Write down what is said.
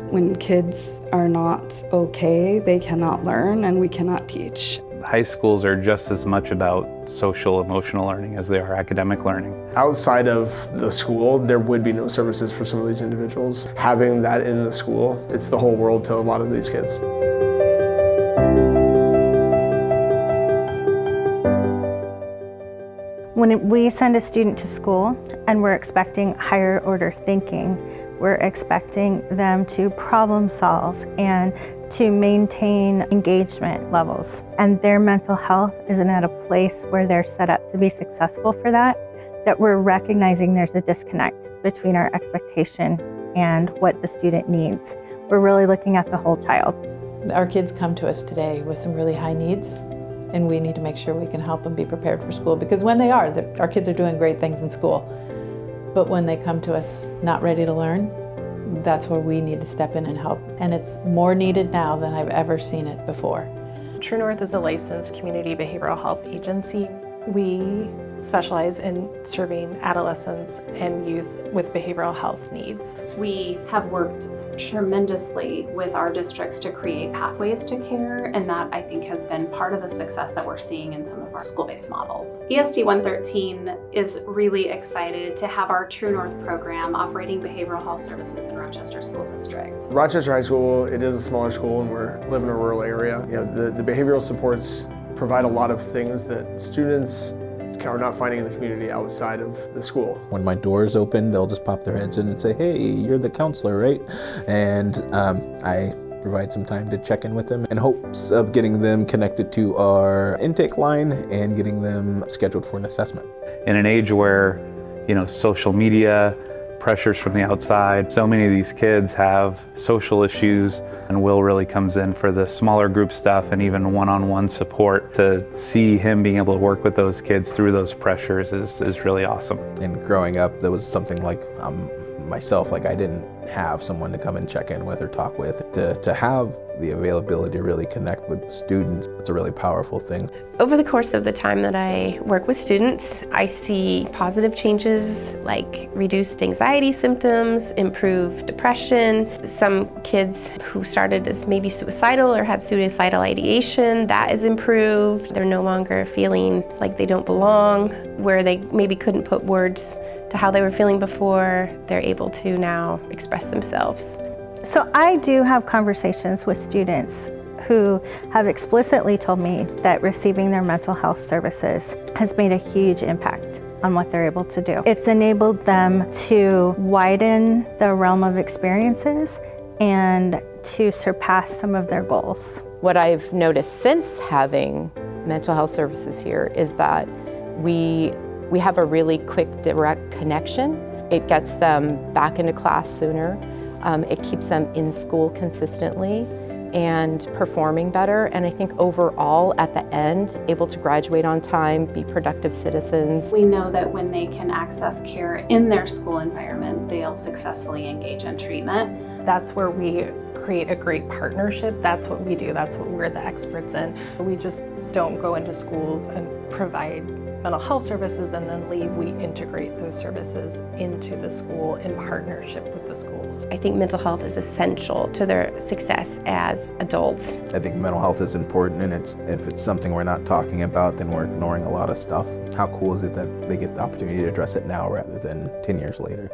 When kids are not okay, they cannot learn and we cannot teach. High schools are just as much about social emotional learning as they are academic learning. Outside of the school, there would be no services for some of these individuals. Having that in the school, it's the whole world to a lot of these kids. When we send a student to school and we're expecting higher order thinking, we're expecting them to problem solve and to maintain engagement levels. And their mental health isn't at a place where they're set up to be successful for that we're recognizing there's a disconnect between our expectation and what the student needs. We're really looking at the whole child. Our kids come to us today with some really high needs, and we need to make sure we can help them be prepared for school, because when they are, our kids are doing great things in school. But when they come to us not ready to learn, that's where we need to step in and help. And it's more needed now than I've ever seen it before. True North is a licensed community behavioral health agency. We specialize in serving adolescents and youth with behavioral health needs. We have worked tremendously with our districts to create pathways to care, and that I think has been part of the success that we're seeing in some of our school-based models. ESD 113 is really excited to have our True North program operating behavioral health services in Rochester School District. Rochester High School, it is a smaller school and we live in a rural area. The behavioral supports provide a lot of things that students are not finding in the community outside of the school. When my doors open, they'll just pop their heads in and say, "Hey, you're the counselor, right?" And I provide some time to check in with them in hopes of getting them connected to our intake line and getting them scheduled for an assessment. In an age where, social media, pressures from the outside, so many of these kids have social issues, and Will really comes in for the smaller group stuff and even one-on-one support. To see him being able to work with those kids through those pressures is really awesome. And growing up, there was something like myself, I didn't have someone to come and check in with or talk with. To have the availability to really connect with students, it's a really powerful thing. Over the course of the time that I work with students, I see positive changes like reduced anxiety symptoms, improved depression. Some kids who started as maybe suicidal or had suicidal ideation, that is improved. They're no longer feeling like they don't belong, where they maybe couldn't put words to how they were feeling before. They're able to now express themselves. So I do have conversations with students who have explicitly told me that receiving their mental health services has made a huge impact on what they're able to do. It's enabled them to widen the realm of experiences and to surpass some of their goals. What I've noticed since having mental health services here is that we have a really quick, direct connection. It gets them back into class sooner. It keeps them in school consistently and performing better. And I think overall, at the end, able to graduate on time, be productive citizens. We know that when they can access care in their school environment, they'll successfully engage in treatment. That's where we create a great partnership. That's what we do. That's what we're the experts in. We just don't go into schools and provide mental health services and then leave. We integrate those services into the school in partnership with the schools. I think mental health is essential to their success as adults. I think mental health is important, and if it's something we're not talking about, then we're ignoring a lot of stuff. How cool is it that they get the opportunity to address it now rather than 10 years later?